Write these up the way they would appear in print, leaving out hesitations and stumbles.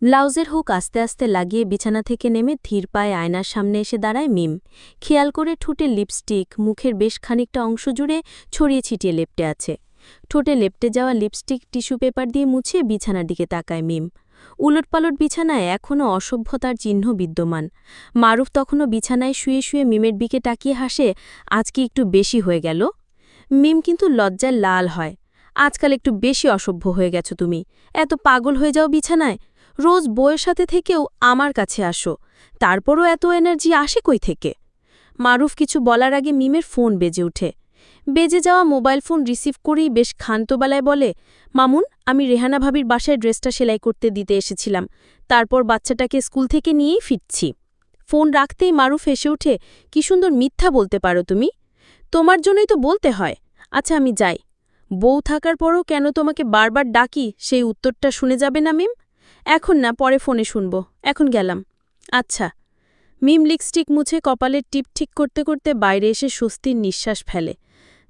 ব্লাউজের হুক আস্তে আস্তে লাগিয়ে বিছানা থেকে নেমে ধীর পায়ে আয়নার সামনে এসে দাঁড়ায় মিম। খেয়াল করে ঠোঁটে লিপস্টিক মুখের বেশ খানিকটা অংশ জুড়ে ছড়িয়ে ছিটিয়ে লেপ্টে আছে। ঠোঁটে লেপ্টে যাওয়া লিপস্টিক টিস্যু পেপার দিয়ে মুছে বিছানার দিকে তাকায় মিম। উলটপালট বিছানায় এখনও অসভ্যতার চিহ্ন বিদ্যমান। মারুফ তখনও বিছানায় শুয়ে শুয়ে মিমের দিকে তাকিয়ে হাসে, আজকে একটু বেশি হয়ে গেল। মিম কিন্তু লজ্জায় লাল হয়। আজকাল একটু বেশি অসভ্য হয়ে গেছো তুমি, এত পাগল হয়ে যাও বিছানায়। রোজ বউয়ের সাথে থেকেও আমার কাছে আসো, তারপরও এত এনার্জি আসে কই থেকে? মারুফ কিছু বলার আগে মিমের ফোন বেজে ওঠে। বেজে যাওয়া মোবাইল ফোন রিসিভ করেই বেশ ক্ষান্তবেলায় বলে, মামুন, আমি রেহানা ভাবির বাসায় ড্রেসটা সেলাই করতে দিতে এসেছিলাম, তারপর বাচ্চাটাকে স্কুল থেকে নিয়েই ফিরছি। ফোন রাখতেই মারুফ হেসে ওঠে, কি সুন্দর মিথ্যা বলতে পারো তুমি। তোমার জন্যই তো বলতে হয়। আচ্ছা আমি যাই। বউ থাকার পরও কেন তোমাকে বারবার ডাকি সেই উত্তরটা শুনে যাবে না মিম? এখন না, পরে ফোনে শুনব, এখন গেলাম। আচ্ছা। মিম লিপস্টিক মুছে কপালের টিপ ঠিক করতে করতে বাইরে এসে স্বস্তির নিঃশ্বাস ফেলে।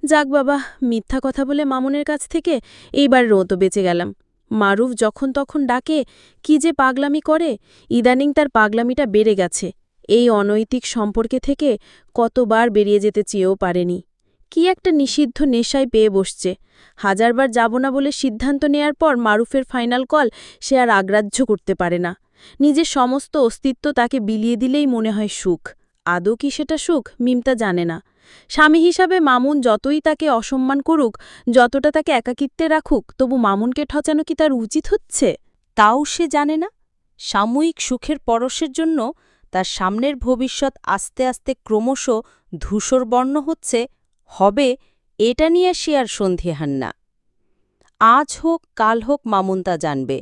যাক বাবা, মিথ্যা কথা বলে মামুনের কাছ থেকে এইবার রোঁতো বেঁচে গেলাম। মারুফ যখন তখন ডাকে, কি যে পাগলামি করে। ইদানিং তার পাগলামিটা বেড়ে গেছে। এই অনৈতিক সম্পর্কে থেকে কতবার বেরিয়ে যেতে চেয়েও পারেনি। কি একটা নিষিদ্ধ নেশায় পেয়ে বসছে। হাজারবার যাব না বলে সিদ্ধান্ত নেয়ার পর মারুফের ফাইনাল কল সে আর আগ্রাহ্য করতে পারে না। নিজের সমস্ত অস্তিত্ব তাকে বিলিয়ে দিলেই মনে হয় সুখ। আদৌ কি সেটা সুখ, মিমতা জানে না। স্বামী হিসাবে মামুন যতই তাকে অসম্মান করুক, যতটা তাকে একাকিত্বে রাখুক, তবু মামুনকে ঠচানো কি তার উচিত হচ্ছে? তাও সে জানে না। সাময়িক সুখের পরশের জন্য তার সামনের ভবিষ্যৎ আস্তে আস্তে ক্রমশ ধূসরবর্ণ হচ্ছে, হবে, এটা নিয়ে সে আর সন্দিহান না। আজ হোক কাল হোক মামুন তা জানবে।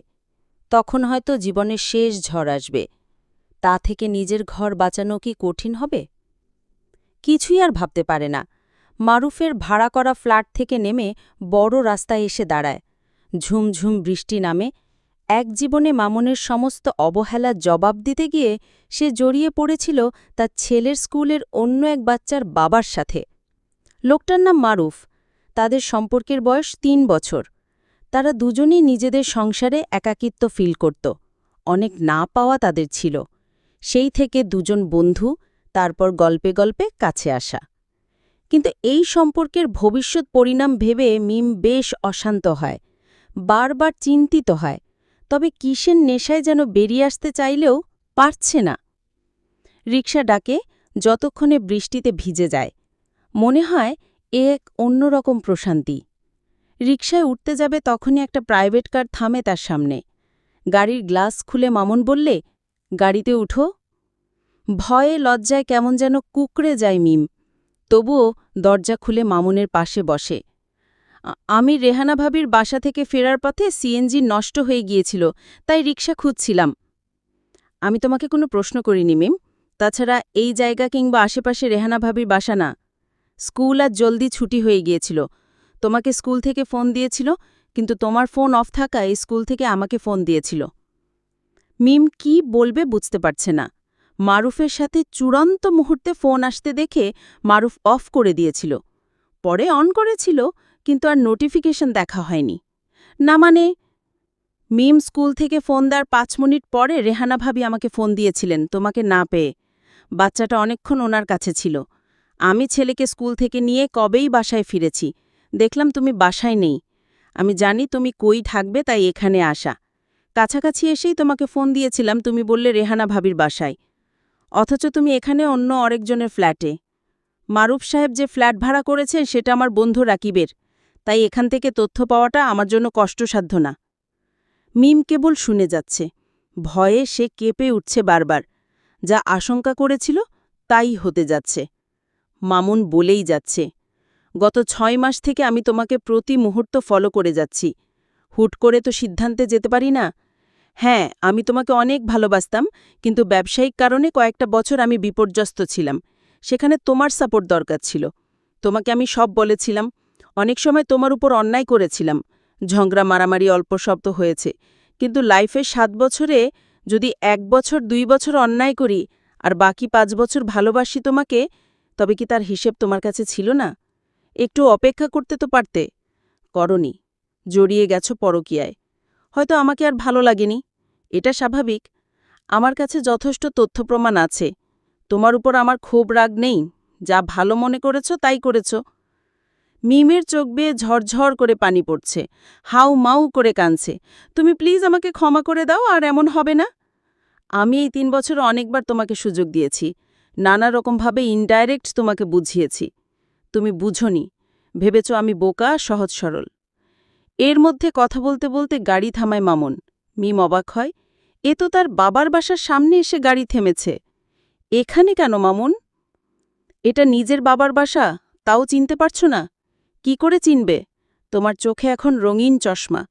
তখন হয়তো জীবনের শেষ ঝড় আসবে। তা থেকে নিজের ঘর বাঁচানো কি কঠিন হবে? কিছুই আর ভাবতে পারে না। মারুফের ভাড়া করা ফ্ল্যাট থেকে নেমে বড় রাস্তায় এসে দাঁড়ায়। ঝুমঝুম বৃষ্টি নামে। এক জীবনে মামুনের সমস্ত অবহেলার জবাব দিতে গিয়ে সে জড়িয়ে পড়েছিল তার ছেলের স্কুলের অন্য এক বাচ্চার বাবার সাথে। লোকটার নাম মারুফ। তাদের সম্পর্কের বয়স ৩ বছর। তারা দুজনেই নিজেদের সংসারে একাকিত্ব ফিল করত। অনেক না পাওয়া তাদের ছিল। সেই থেকে দুজন বন্ধু, তারপর গল্পে গল্পে কাছে আসা। কিন্তু এই সম্পর্কের ভবিষ্যৎ পরিণাম ভেবে মিম বেশ অশান্ত হয়, বারবার চিন্তিত হয়। তবে কিসের নেশায় যেন বেরিয়ে আসতে চাইলেও পারছে না। রিকশা ডাকে, যতক্ষণে বৃষ্টিতে ভিজে যায়। মনে হয় এ এক অন্যরকম প্রশান্তি। রিকশায় উঠতে যাবে তখনই একটা প্রাইভেট কার থামে তার সামনে। গাড়ির গ্লাস খুলে মামুন বললে, গাড়িতে উঠো। ভয়ে লজ্জায় কেমন যেন কুঁকড়ে যায় মিম। তবুও দরজা খুলে মামুনের পাশে বসে। আমি রেহানা ভাবির বাসা থেকে ফেরার পথে সিএনজি নষ্ট হয়ে গিয়েছিল, তাই রিকশা খুঁজছিলাম। আমি তোমাকে কোনো প্রশ্ন করিনি মিম। তাছাড়া এই জায়গা কিংবা আশেপাশে রেহানা ভাবির বাসা না। স্কুল আজ জলদি ছুটি হয়ে গিয়েছিল। তোমাকে স্কুল থেকে ফোন দিয়েছিল, কিন্তু তোমার ফোন অফ থাকায় স্কুল থেকে আমাকে ফোন দিয়েছিল। মিম কি বলবে বুঝতে পারছে না। মারুফের সাথে চূড়ান্ত মুহূর্তে ফোন আসতে দেখে মারুফ অফ করে দিয়েছিল। পরে অন করেছিল, কিন্তু আর নোটিফিকেশন দেখা হয়নি। না মানে, মিম স্কুল থেকে ফোন দেওয়ার ৫ মিনিট পরে রেহানা ভাবি আমাকে ফোন দিয়েছিলেন তোমাকে না পেয়ে। বাচ্চাটা অনেকক্ষণ ওনার কাছে ছিল। আমি ছেলেকে স্কুল থেকে নিয়ে কবেই বাসায় ফিরেছি। দেখলাম তুমি বাসায় নেই। আমি জানি তুমি কই থাকবে, তাই এখানে আসা। কাছাকাছি এসেই তোমাকে ফোন দিয়েছিলাম, তুমি বললে রেহানা ভাবির বাসায়। অথচ তুমি এখানে অন্য আরেকজনের ফ্ল্যাটে। মারুফ সাহেব যে ফ্ল্যাট ভাড়া করেছেন সেটা আমার বন্ধু রাকিবের, তাই এখান থেকে তথ্য পাওয়াটা আমার জন্য কষ্টসাধ্য না। মিম কেবল শুনে যাচ্ছে। ভয়ে সে কেঁপে উঠছে বারবার। যা আশঙ্কা করেছিল তাই হতে যাচ্ছে। মামুন বলেই যাচ্ছে, গত ৬ মাস থেকে আমি তোমাকে প্রতি মুহূর্ত ফলো করে যাচ্ছি। হুট করে তো সিদ্ধান্তে যেতে পারি না। হ্যাঁ, আমি তোমাকে অনেক ভালোবাসতাম, কিন্তু ব্যবসায়িক কারণে কয়েকটা বছর আমি বিপর্যস্ত ছিলাম। সেখানে তোমার সাপোর্ট দরকার ছিল। তোমাকে আমি সব বলেছিলাম। অনেক সময় তোমার উপর অন্যায় করেছিলাম। ঝগড়া মারামারি অল্প শব্দ হয়েছে, কিন্তু লাইফের ৭ বছরে যদি ১ বছর ২ বছর অন্যায় করি আর বাকি ৫ বছর ভালোবাসি তোমাকে, তবে কি তার হিসেব তোমার কাছে ছিল না? একটু অপেক্ষা করতে তো পারতে। করনি। জড়িয়ে গেছো পরকীয়ায়। হয়তো আমাকে আর ভালো লাগেনি। এটা স্বাভাবিক। আমার কাছে যথেষ্ট তথ্য প্রমাণ আছে। তোমার উপর আমার ক্ষোভ রাগ নেই। যা ভালো মনে করেছ তাই করেছ। মিমের চোখ বেয়ে ঝরঝর করে পানি পড়ছে, হাউ মাউ করে কাঁদছে। তুমি প্লিজ আমাকে ক্ষমা করে দাও, আর এমন হবে না। আমি এই 3 বছর অনেকবার তোমাকে সুযোগ দিয়েছি, নানা রকমভাবে ইনডাইরেক্ট তোমাকে বুঝিয়েছি। তুমি বুঝোনি, ভেবেছ আমি বোকা, সহজ সরল। এর মধ্যে কথা বলতে বলতে গাড়ি থামায় মামুন। মিম অবাক হয়, এ তো তার বাবার বাসার সামনে এসে গাড়ি থেমেছে। এখানে কেন মামুন? এটা নিজের বাবার বাসা, তাও চিনতে পারছ না? কি করে চিনবে? তোমার চোখে এখন রঙিন চশমা।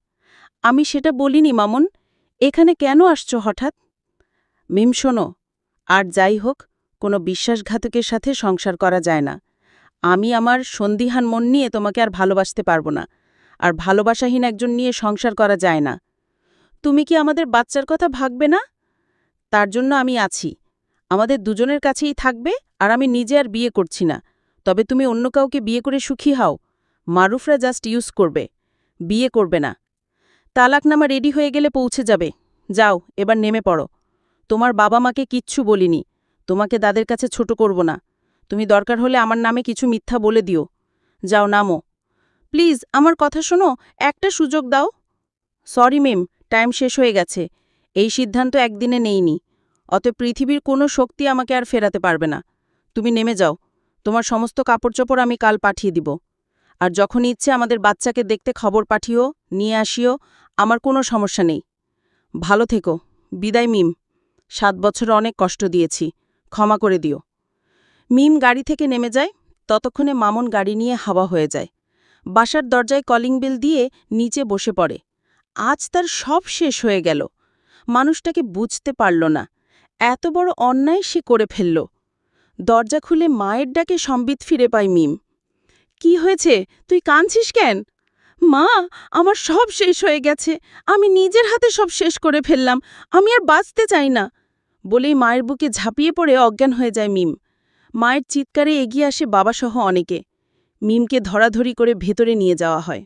আমি সেটা বলিনি মামুন। এখানে কেন আসছো হঠাৎ? মিম শোনো, আর যাই হোক, কোনো বিশ্বাসঘাতকের সাথে সংসার করা যায় না। আমি আমার সন্দিহান মন নিয়ে তোমাকে আর ভালোবাসতে পারবো না, আর ভালোবাসাহীন একজন নিয়ে সংসার করা যায় না। তুমি কি আমাদের বাচ্চার কথা ভাববে না? তার জন্য আমি আছি, আমাদের দুজনের কাছেই থাকবে, আর আমি নিজে আর বিয়ে করছি না। তবে তুমি অন্য কাউকে বিয়ে করে সুখী হও, মারুফরা জাস্ট ইউজ করবে, বিয়ে করবে না। তালাকনামা রেডি হয়ে গেলে পৌঁছে যাবে। যাও, এবার নেমে পড়ো। তোমার বাবা মাকে কিচ্ছু বলিনি, তোমাকে তাদের কাছে ছোট করব না। তুমি দরকার হলে আমার নামে কিছু মিথ্যা বলে দিও। যাও, নামো। প্লিজ আমার কথা শোনো, একটা সুযোগ দাও। সরি মিম, টাইম শেষ হয়ে গেছে। এই সিদ্ধান্ত একদিনে নেইনি, অতএব পৃথিবীর কোনো শক্তি আমাকে আর ফেরাতে পারবে না। তুমি নেমে যাও, তোমার সমস্ত কাপড়চোপড় আমি কাল পাঠিয়ে দিব। আর যখন ইচ্ছে আমাদের বাচ্চাকে দেখতে খবর পাঠিও, নিয়ে আসিও, আমার কোনো সমস্যা নেই। ভালো থেকো। বিদায় মিম। 7 বছর অনেক কষ্ট দিয়েছি, ক্ষমা করে দিও। মিম গাড়ি থেকে নেমে যায়। ততক্ষণে মামুন গাড়ি নিয়ে হাওয়া হয়ে যায়। বাসার দরজায় কলিং বেল দিয়ে নিচে বসে পড়ে। আজ তার সব শেষ হয়ে গেল। মানুষটাকে বুঝতে পারল না, এত বড় অন্যায় সে করে ফেলল। দরজা খুলে মায়ের ডাকে সম্বিত ফিরে পায় মিম। কি হয়েছে, তুই কাঁদছিস কেন? মা, আমার সব শেষ হয়ে গেছে, আমি নিজের হাতে সব শেষ করে ফেললাম, আমি আর বাঁচতে চাই না, বলেই মায়ের বুকে ঝাঁপিয়ে পড়ে অজ্ঞান হয়ে যায় মিম। মায়ের চিৎকারে এগিয়ে আসে বাবাসহ অনেকে। মিমকে ধরাধরি করে ভেতরে নিয়ে যাওয়া হয়।